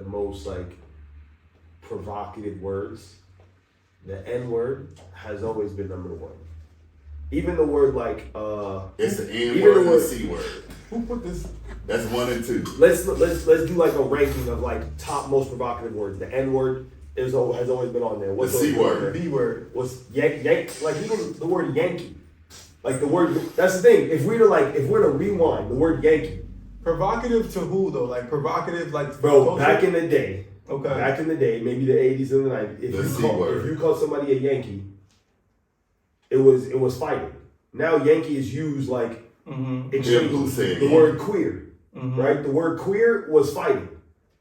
most like provocative words, the N word has always been number one. Even the word like it's the N word and the C word. Who put this? That's 1 and 2. Let's do like a ranking of like top most provocative words. The N word has always been on there. What's the C word? The B word. What's yank? Like even the word Yankee. Like the word. That's the thing. If we're to rewind, the word Yankee. Provocative to who though? Like provocative, like Bro, back in the day. Okay. Back in the day, maybe the 80s and the 90s. If you call somebody a Yankee, it was fighting. Now Yankee is used like extremely. The word queer. Right? The word queer was fighting.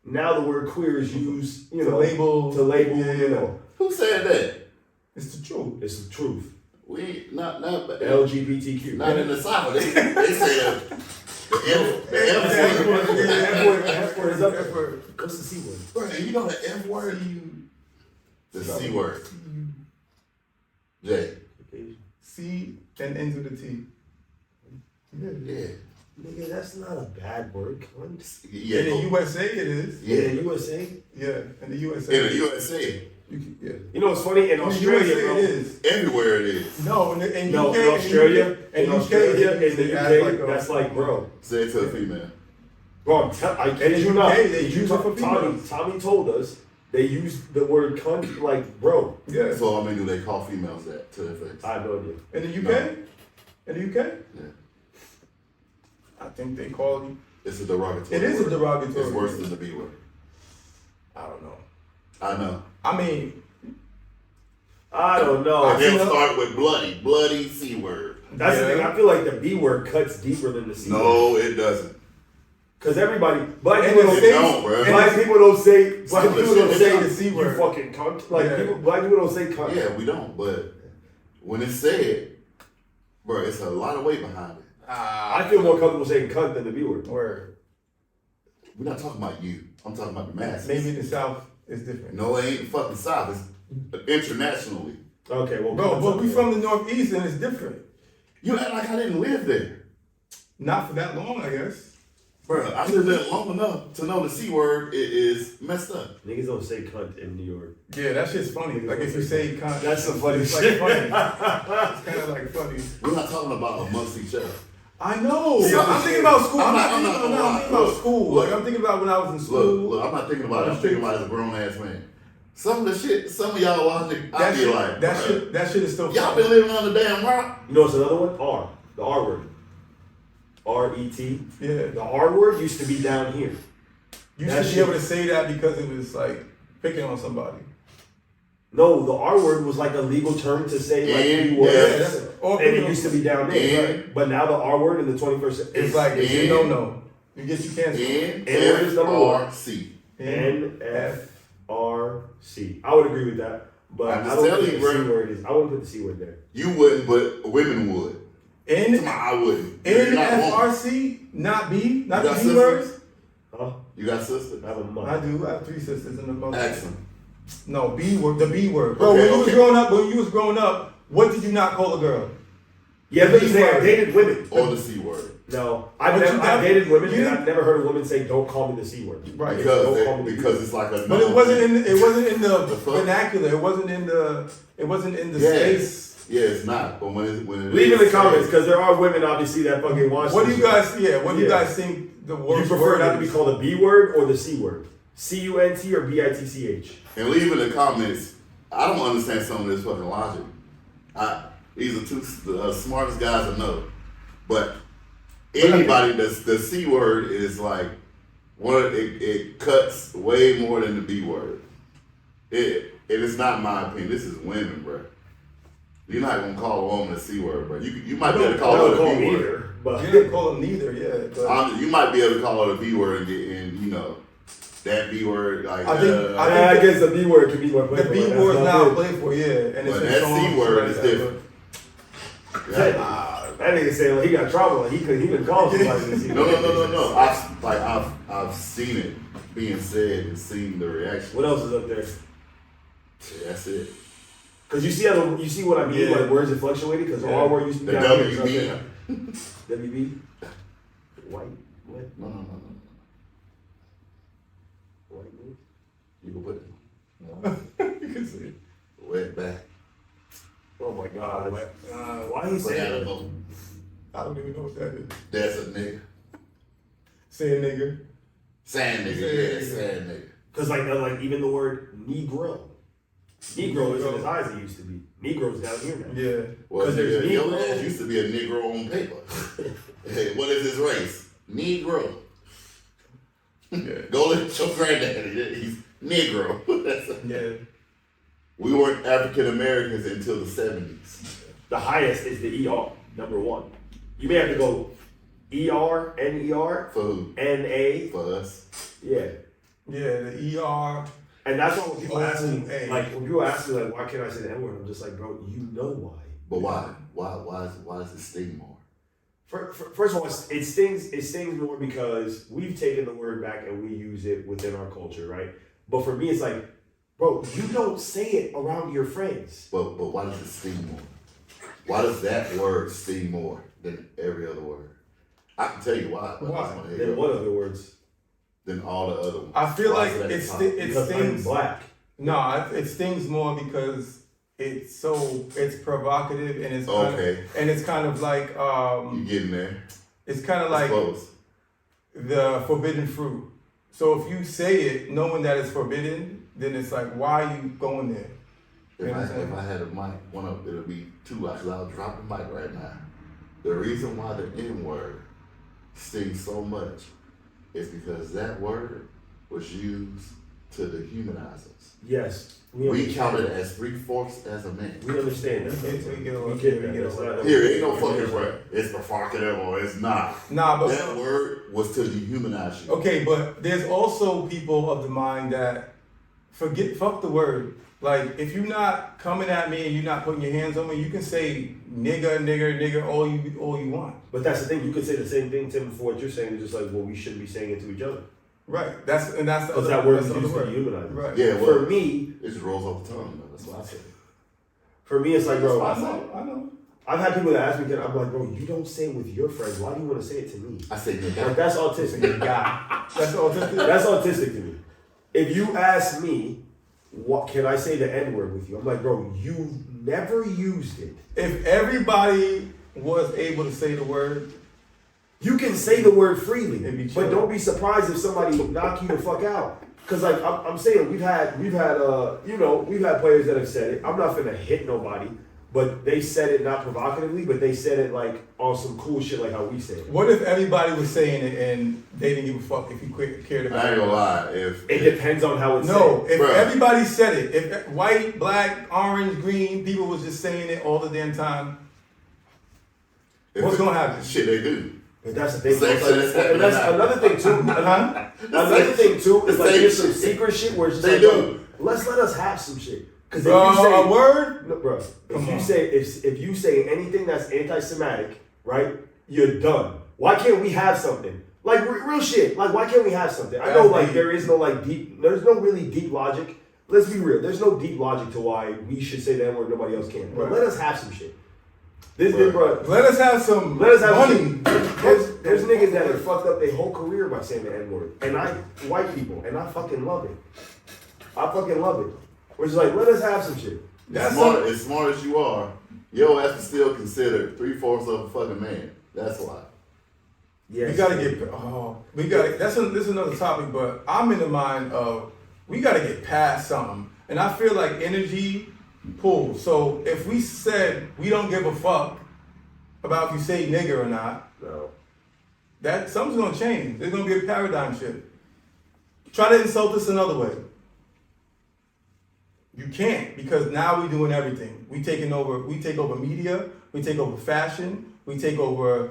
Now the word queer is used, to label, Who said that? It's the truth. It's the truth. We not LGBTQ. Not in the South. They say the F word is up there. What's the C word? Bro, you know the F word? The C word. J. C and ends with a T. Yeah. Nigga, that's not a bad word. Yeah, in the USA it is. Yeah. In the USA? Yeah, in the USA. In the USA. You know what's funny? In Australia, bro, it is. Everywhere it is. No, in no, UK, in Australia, in the UK, that's like, bro. Say it to a female. Bro, I kid you not. They use it for females. Tommy told us they use the word cunt like bro. Yeah. So I mean, do they call females that to their face? I have no idea. In the UK? No. In the UK? Yeah. I think they call you. It's a derogatory. It is a derogatory. It's worse than the B word. I don't know. I know. I mean, I don't know. They'll start with bloody C word. That's the thing. I feel like the B word cuts deeper than the C word. No, it doesn't. Because black people don't say the C word. You fucking cunt. Like black people don't say cunt. Yeah, we don't. But when it's said, bro, it's a lot of weight behind it. I feel more comfortable saying cunt than the B word. Word. We're not talking about you. I'm talking about the masses. Maybe in the South it's different. No, it ain't the fucking South. It's internationally. Okay, well, bro, but we from the Northeast and it's different. You act like I didn't live there. Not for that long, I guess. Bro, I lived there long enough to know the C word is messed up. Niggas don't say cunt in New York. Yeah, that shit's funny. Like if you say cunt. That's some funny shit. Like funny. It's kind of like funny. We're not talking about amongst each other. I know. I'm thinking about school. I'm thinking about school. Like I'm thinking about when I was in school. Look, I'm not thinking about it. I'm thinking about it as a grown ass man. Some of the shit, some of y'all watching, I feel like that shit is still. Y'all been living on the damn rock. You know what's another one? R. The R word. R-E-T. Yeah. The R word used to be down here. You should be able to say that because it was like picking on somebody. No, the R word was like a legal term to say like B words. And it used to be down there. Right? But now the R word in the 21st century. It's like it's a no. You canceled. N-F-R-C. N-F-R-C. I would agree with that. But I don't think the C word is. I wouldn't put the C word there. You wouldn't, but women would. I wouldn't. N-F-R-C, not B, not the B words. Huh? You got sisters? I have a mother. I do. I have 3 sisters and a mother. Excellent. No, B word, the B word. Bro, when you was growing up, what did you not call a girl? Yeah, but I dated women. Or the C word. No, I dated women, and I've never heard a woman say, "Don't call me the C word." Right? Because it's like a. But it wasn't in the vernacular. It wasn't in the space. Yeah, it's not. But when it leave in the comments because there are women obviously that fucking watch. What do you guys? Yeah, what do you guys think the worst? You prefer not to be called a B word or the C word? C-U-N-T or B-I-T-C-H? And leave in the comments. I don't understand some of this fucking logic. These are the smartest guys I know. But anybody the C word is like it cuts way more than the B word. It is not my opinion. This is women, bro. You're not gonna call a woman a C word, bro. You might be able to call her a B word. But you didn't call them neither, yeah. You might be able to call her a B word and get in, that B word. Like I guess the B word can be more playful. The B word is now playful, yeah. And but that C word is different. That nigga said he got trauma. Like he couldn't call somebody the C word. No. I've seen it being said and seen the reaction. What else is up there? Yeah, that's it. Cause you see what I mean? Like words are fluctuating. Cause R word used to be the down WB. here. WB. White. What? No. White. You can put it. You can see it. Wet back. Oh my God. Why he saying that? I don't even know what that is. That's a nigga. Say a nigga. Sand nigga, yeah, sand nigga. Because like even the word Negro. Negro isn't as high as it used to be. Negro's down here now. Yeah. Well, there's your Negro. ass used to be a Negro on paper. Hey, what is his race? Negro. Yeah. Go look at your granddaddy. He's Negro. Yeah. We weren't African Americans until the 70s. The highest is the ER, number one. You may have to go ER, NER, For who? NA. For us. Yeah. Yeah, the ER. And that's why when people ask me, O-A. like, when people ask me, like, why can't I say the N-word? I'm just like, bro, you know why. But why? Why does it sting more? First of all, it stings more because we've taken the word back and we use it within our culture, right? But for me, it's like, bro, you don't say it around your friends. But why does it sting more? Why does that word sting more than every other word? I can tell you why. Why? Then what other words? Than all the other ones. I feel Why like is that it Because I'm stings. black. No, it stings more because it's provocative and it's Okay. and it's kind of like You getting there? it's kind of It's like close. the forbidden fruit. So if you say it knowing that it's forbidden, then it's like, why are you going there? If I had a mic, it'll be two. Because I'll drop the mic right now. The reason why the N-word stings so much is because that word was used to dehumanize us. Yes. We counted as 3/4 as a man. We understand that. We get that. Here, ain't no fucking word. It's provocative or it's not. Nah, but That word was to dehumanize you. okay, but there's also people of the mind that fuck the word. Like, if you're not coming at me and you're not putting your hands on me, you can say nigger all you want. But that's the thing. You could say the same thing, Tim, for what you're saying. It's just like, well, we shouldn't be saying it to each other. Right. That's the Because other, that word that's is the used other to word. dehumanize us. Right. Yeah, well, For me, it just rolls off the tongue, though. That's what I say. For me, it's like, bro, I know. I've had people that ask me, I'm like, bro, you don't say it with your friends. Why do you want to say it to me? I say Like, nigga. that's autistic. That's autistic. That's autistic to me. If you ask me, what can I say the N-word with you? I'm like, bro, you've never used it. If everybody was able to say the word, You can say the word freely, It'd be but chill. don't be surprised if somebody knock you the fuck out. Cause like I'm saying, we've had players that have said it. I'm not finna hit nobody, but they said it not provocatively, but they said it like on some cool shit, like how we say it. what if everybody was saying it and they didn't give a fuck if you cared about I ain't it? gonna lie. If It depends on how it's No, said. if Bruh. everybody said it, if white, black, orange, green, people was just saying it all the damn time, what's gonna happen? Shit, they do. But that's the thing. Same shit that's happening And that's now. another thing too. Another thing too is like Same there's some shit. secret shit where it's just They like, do. bro, let us have some shit. Because Bro, a word? No, bro. Come If you on. say if you say anything that's anti-Semitic, right, you're done. Why can't we have something? Like real shit. Like why can't we have something? I know That's like deep. there is no like deep. There's no really deep logic. Let's be real. There's no deep logic to why we should say that word nobody else can. But Right. let us have some shit. This Right. bro. Let us have some Let us have money. There's niggas that have fucked up their whole career by saying the N-word. And white people, and I fucking love it. I fucking love it. Which is like, let us have some shit. As smart as you are, your ass is still considered 3/4 of a fucking man. That's why. Yes. We gotta get, this is another topic, but I'm in the mind of, we gotta get past something. And I feel like energy pulls. So if we said we don't give a fuck about if you say nigger or not, No. that something's gonna change. There's gonna be a paradigm shift. Try to insult us another way. You can't, because now we're doing everything. We take over media, we take over fashion, we take over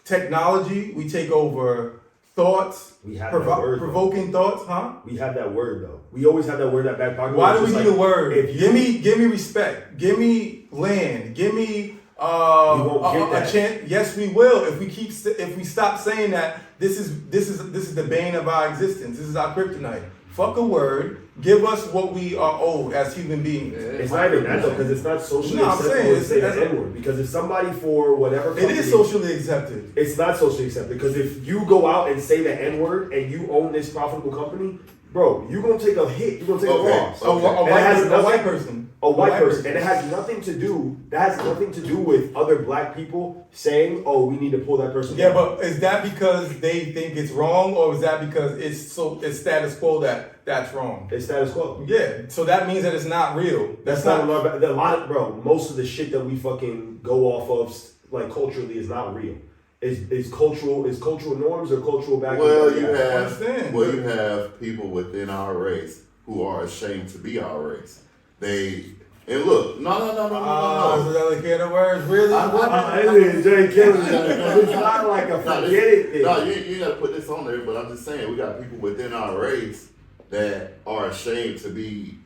technology, we take over thoughts, We have that word, though. provoking thoughts, huh? We have that word though. We always have that word in that back pocket. Why do It's we just need like, a word? If you, Give me respect. Give me land. Give me won't get a that. chance. Yes, we will. If we stop saying that, this is the bane of our existence. This is our kryptonite. Fuck a word. Give us what we are owed as human beings. It's not even that though, because it's not socially acceptable to say the N-word. Because if somebody for whatever company, it is socially accepted. It's not socially accepted because if you go out and say the N-word and you own this profitable company, bro, you're gonna take a hit. You're gonna take a loss. A white person. A white person, and it has nothing to do. That has nothing to do with other black people saying, "Oh, we need to pull that person." Yeah, down. but is that because they think it's wrong, or is that because it's status quo that's wrong? It's status quo. Yeah, so that means that it's not real. That's not a lot of, bro. Most of the shit that we fucking go off of, like culturally, is not real. It's cultural norms or cultural background. Well, you have people within our race who are ashamed to be our race. And look, no. So they hear the words, really? It's not like a forget it thing. No, you gotta put this on there, but I'm just saying, we got people within our race that are ashamed to be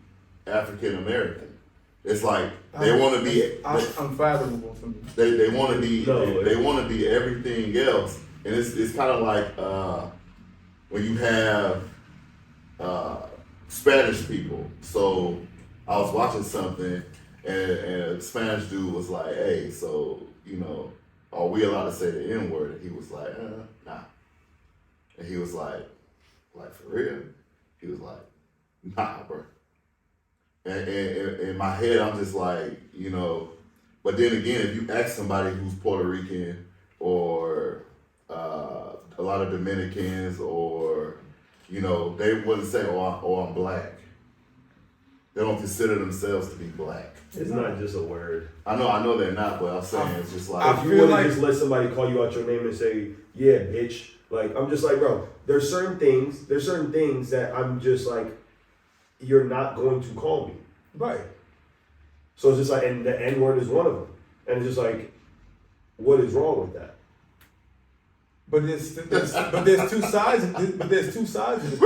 African American. It's like they want to be unfathomable to me. They want to be they want to be everything else, and it's kind of like when you have Spanish people. So I was watching something, and a Spanish dude was like, "Hey, so are we allowed to say the N-word?" And he was like, "Nah." And he was like for real? He was like, "Nah, bro." And in my head, I'm just like, but then again, if you ask somebody who's Puerto Rican or a lot of Dominicans or, they wouldn't say, oh, I'm black. They don't consider themselves to be black. It's not just a word. I know they're not, but I'm saying it's just like. If you want to just let somebody call you out your name and say, yeah, bitch, like, I'm just like, bro, there's certain things that I'm just like, you're not going to call me. Right. So it's just like, and the N-word is one of them. And it's just like, what is wrong with that? But there's two sides. But there's two sides of it.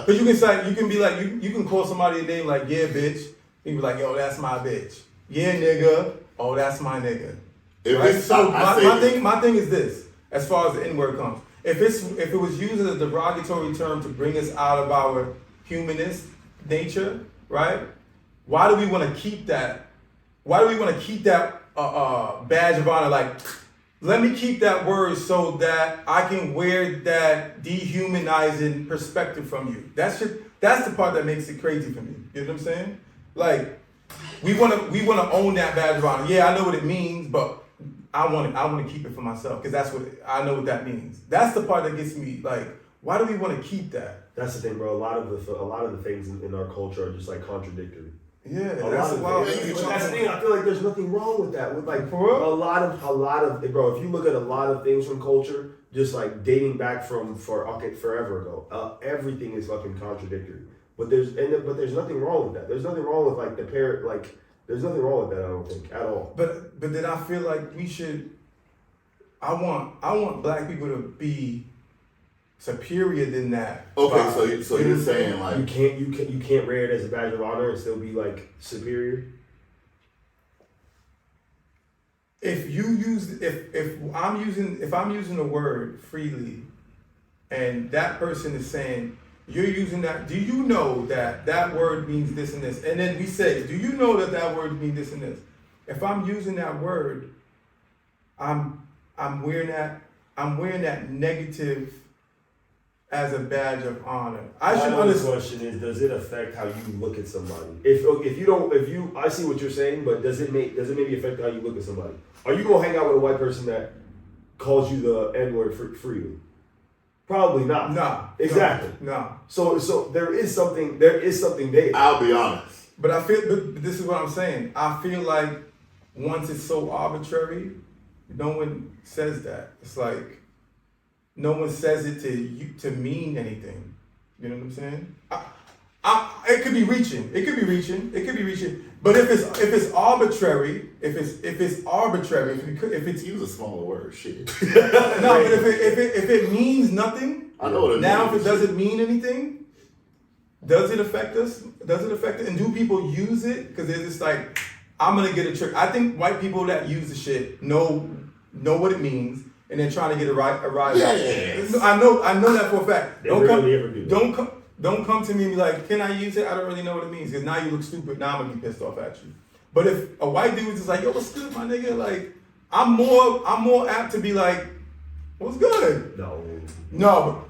Because you can be like, you can call somebody a name like, yeah, bitch. You be like, yo, that's my bitch. Yeah, nigga. Oh, that's my nigga. Right? So my thing is this, as far as the N-word comes. If it was used as a derogatory term to bring us out of our humanist nature, right? Why do we want to keep that? Why do we want to keep that badge of honor? Like, let me keep that word so that I can wear that dehumanizing perspective from you. That's the part that makes it crazy for me. You know what I'm saying? Like, we want to own that badge of honor. Yeah, I know what it means, but I want to keep it for myself because I know what that means. That's the part that gets me. Like, why do we want to keep that? That's the thing, bro. A lot of the things in our culture are just like contradictory. Yeah, that's the thing. I feel like there's nothing wrong with that. With like for real? a lot of bro. If you look at a lot of things from culture, just like dating back forever ago, everything is fucking contradictory. But there's nothing wrong with that. There's nothing wrong with like the parent like. There's nothing wrong with that. I don't think at all. But then I feel like we should. I want black people to be superior than that. Okay, so you're saying like you can't wear it as a badge of honor and still be like superior. If I'm using a word freely, and that person is saying you're using that, do you know that word means this and this? And then we say, do you know that word means this and this? If I'm using that word, I'm wearing that negative as a badge of honor. I should understand. The question is, does it affect how you look at somebody? I see what you're saying, but does it maybe affect how you look at somebody? Are you gonna hang out with a white person that calls you the N-word freely? Probably not. No. Exactly. No. So there is something there. I'll be honest. But this is what I'm saying. I feel like once it's so arbitrary, no one says that. It's like no one says it to mean anything. You know what I'm saying? It could be reaching. But if it's arbitrary, if it's use a smaller word, shit. No, but if it means nothing, I know what it now means. if it doesn't mean anything, does it affect us? Does it affect it? And do people use it? Because there's this like, I'm gonna get a trick. I think white people that use the shit know what it means. and then trying to get a ride Yes. out. I know that for a fact. Don't come to me and be like, can I use it? I don't really know what it means, because now you look stupid. Now I'm gonna be pissed off at you. But if a white dude is just like, yo, what's good, my nigga? Like, I'm more apt to be like, what's good? No.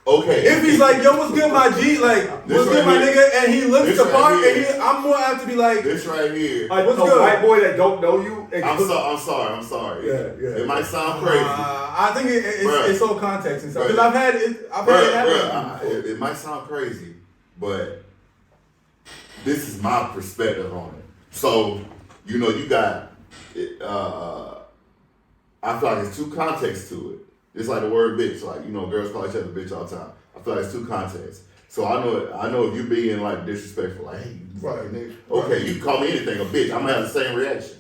Okay. If he's like, yo, what's good, my G? Like, what's good, my nigga? And he looks the part, and I'm more apt to be like, this right here. What's good? White boy that don't know you. I'm sorry. Yeah. It might sound crazy. I think it's all context and stuff. Because I've had it happen. It might sound crazy, but this is my perspective on it. So, you got, I feel like there's two contexts to it. It's like the word bitch. Like, girls call each other bitch all the time. I feel like it's two contexts. So I know if you're being like disrespectful, like, hey, you fucking nigga. Okay, you can call me anything a bitch. I'm gonna have the same reaction.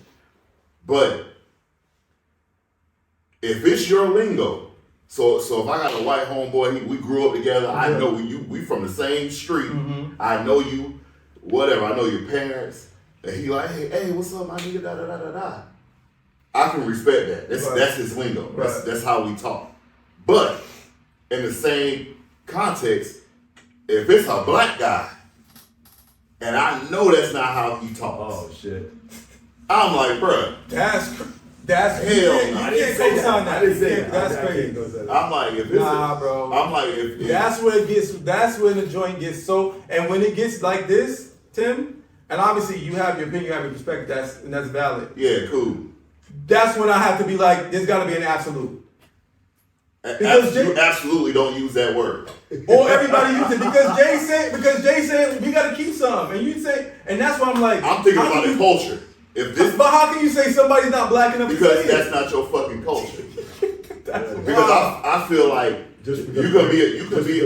But if it's your lingo, so if I got a white homeboy, we grew up together, I know we from the same street. Mm-hmm. I know you, whatever. I know your parents, and he like, hey, what's up, my nigga? Da da da da da. I can respect that. That's his lingo. That's how we talk. But in the same context, if it's a black guy, and I know that's not how he talks. Oh shit. I'm like, bruh. That's hell no. I didn't say that. I didn't say that. That's crazy. I'm like, if it's bro. I'm like, if that's when the joint gets so, and when it gets like this, Tim, and obviously you have your opinion, you have your perspective, that's valid. Yeah, cool. That's when I have to be like, there's got to be an absolute. Because you absolutely don't use that word. Or everybody uses it because Jay said we got to keep some, and you say, and that's why I'm like, I'm thinking about the culture. But how can you say somebody's not black enough? Because that's not your fucking culture. Because I feel like you can be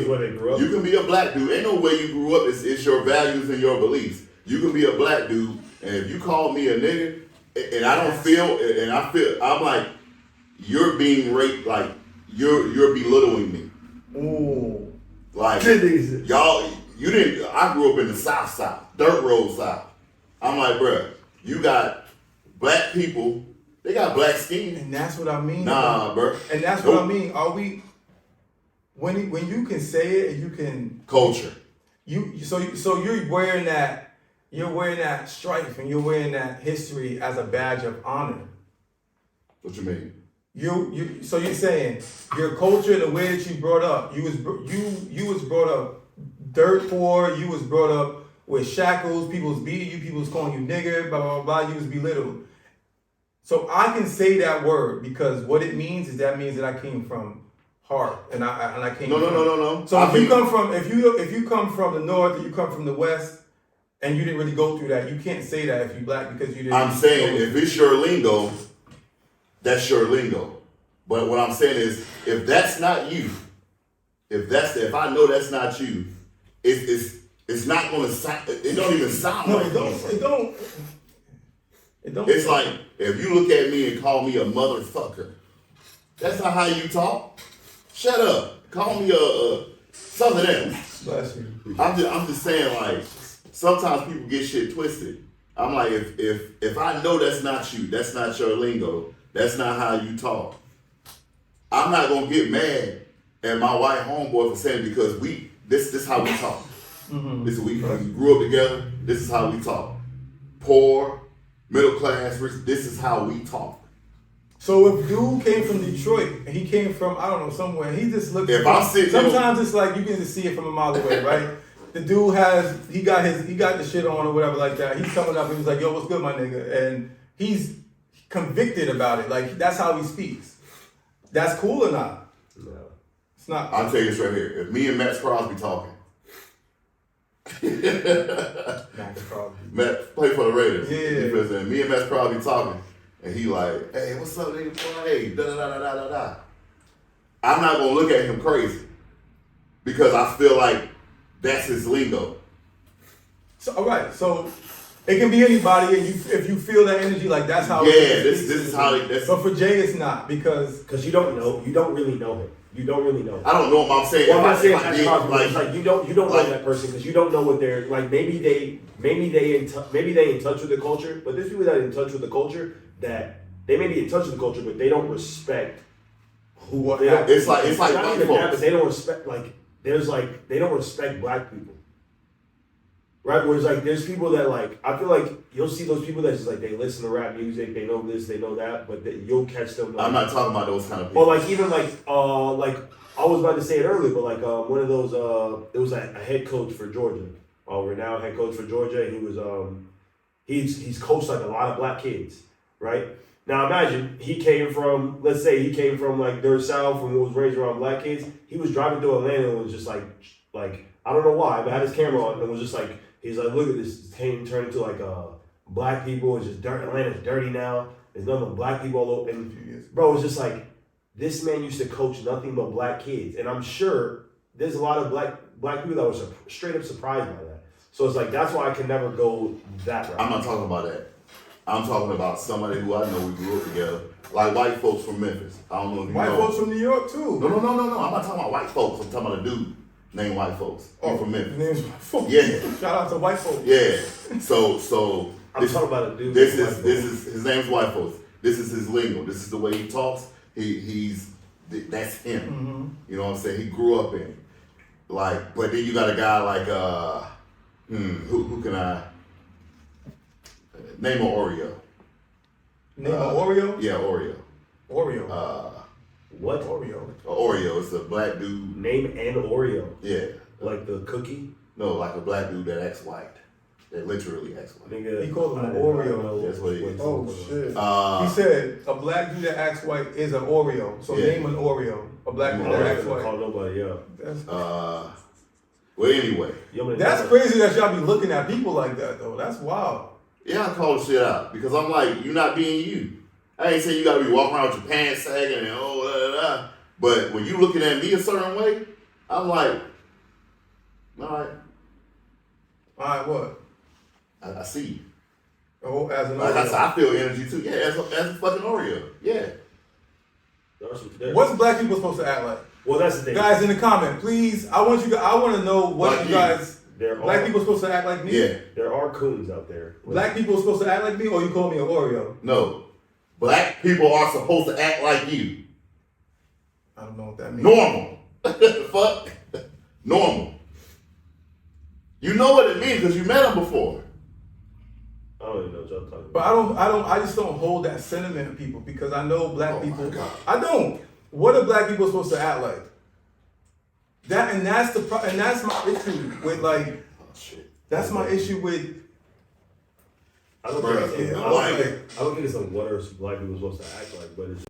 a black dude. Ain't no way you grew up. It's your values and your beliefs. You can be a black dude, and if you call me a nigga, and I don't feel, and I feel, I'm like, you're being raped, like you're belittling me. Ooh. Like y'all, you didn't. I grew up in the South, dirt road South. I'm like, bruh, you got black people. They got black skin, and that's what I mean. Nah, bro. And that's what I mean. Are we? When you can say it, and you can culture. So you're wearing that. You're wearing that strife, and you're wearing that history as a badge of honor. What you mean? So you're saying your culture and the way that you brought up, you was brought up dirt poor, you was brought up with shackles, people was beating you, people was calling you nigger, blah blah blah, you was belittled. So I can say that word because what it means is that means that I came from heart, and I came. No. So if you come from the north, or you come from the west, and you didn't really go through that, you can't say that if you're black because you didn't. I'm saying if it's your lingo, that's your lingo. But what I'm saying is, if that's not you, if I know that's not you, it's not gonna sound. It don't even sound. No, like it don't. It don't. It's like if you look at me and call me a motherfucker, that's not how you talk. Shut up. Call me something else. Bless you. I'm just saying, like, sometimes people get shit twisted. I'm like, if I know that's not you, that's not your lingo, that's not how you talk, I'm not gonna get mad at my white homeboy for saying because this is how we talk. Mm-hmm. We grew up together. This is how we talk. Poor, middle class, rich. This is how we talk. So if dude came from Detroit and he came from I don't know somewhere, he just looks. Sometimes it's like you can just see it from a mile away, right? The dude he got the shit on or whatever like that. He's coming up and he's like, yo, what's good, my nigga? And he's convicted about it. Like that's how he speaks. That's cool or not? No. It's not. I'll tell you this right here. If me and Matt Crosby talking. Matt play for the Raiders. Yeah. Me and Matt Crosby talking. And he like, hey, what's up, nigga? Boy? Hey, da-da-da-da-da-da. I'm not going to look at him crazy. Because I feel like that's his lingo. So, all right. So, it can be anybody, and if you feel that energy, like that's how. Yeah, this is how. But for Jay, it's not because you don't know. You don't really know him. You don't really know him. I don't know what I'm saying. Well, I'm not saying that's like you don't know that person because you don't know what they're like. Maybe they in touch with the culture, but there's people that are in touch with the culture that they may be in touch with the culture, but they don't respect It's like white even folks. that, but they don't respect they don't respect black people. Right, whereas like there's people that like I feel like you'll see those people that just like they listen to rap music, they know this, they know that, but you'll catch them. Like, I'm not talking about those kind of people. Or like even like I was about to say it earlier, but like one of those it was a head coach for Georgia, renowned head coach for Georgia. He was he's coached like a lot of black kids, right? Now imagine he came from like dirt south and was raised around black kids. He was driving through Atlanta and was just like I don't know why, but had his camera on and was just like. He's like, look at this team turned into like black people. It's just dirt. Atlanta's dirty now. There's nothing but black people all over. And bro, it's just like this man used to coach nothing but black kids, and I'm sure there's a lot of black people that were straight up surprised by that. So it's like that's why I can never go that route. I'm not talking about that. I'm talking about somebody who I know we grew up together, like white folks from Memphis. I don't know if you white know. Folks from New York too. No. I'm not talking about white folks. I'm talking about a dude named White Folks. He's from Memphis. Name's White Folks. Yeah. Shout out to White Folks. Yeah. So I'm talking about a dude. This is his name's White Folks. This is his lingo. This is the way he talks. That's him. Mm-hmm. You know what I'm saying? He grew up in it. Like, but then you got a guy like who can I name an Oreo? Name an Oreo? Yeah, Oreo. Oreo. What? Oreo. Oreo is a black dude. Name an Oreo. Yeah. Like the cookie? No, like a black dude that acts white. That literally acts white. Nigga, he called him an Oreo. That's what he is. Oh shit. He said a black dude that acts white is an Oreo. So name an Oreo. A black dude that acts white. Call nobody up. Well, anyway. That's crazy that y'all be looking at people like that though. That's wild. Yeah, I call the shit out because I'm like, you're not being you. I ain't saying you gotta be walking around with your pants sagging and but when you looking at me a certain way, I'm like, all right, what? I see you. Oh, as an like Oreo. I feel energy too. Yeah, as a fucking Oreo. Yeah. What's black people supposed to act like? Well, that's the thing. Guys, in the comment, please. I want to know what you guys. Black people supposed to act like me? Yeah. There are coons out there. Black people supposed to act like me, or you call me an Oreo? No. Black people are supposed to act like you. I don't know what that means. Normal. The fuck? Normal. You know what it means because you met them before. I don't even know what y'all talking about. But I just don't hold that sentiment in people because I know black people. My God. I don't. What are black people supposed to act like? That's my issue with like. Oh, shit. That's my issue with. I don't think it's what are black people supposed to act like, but it's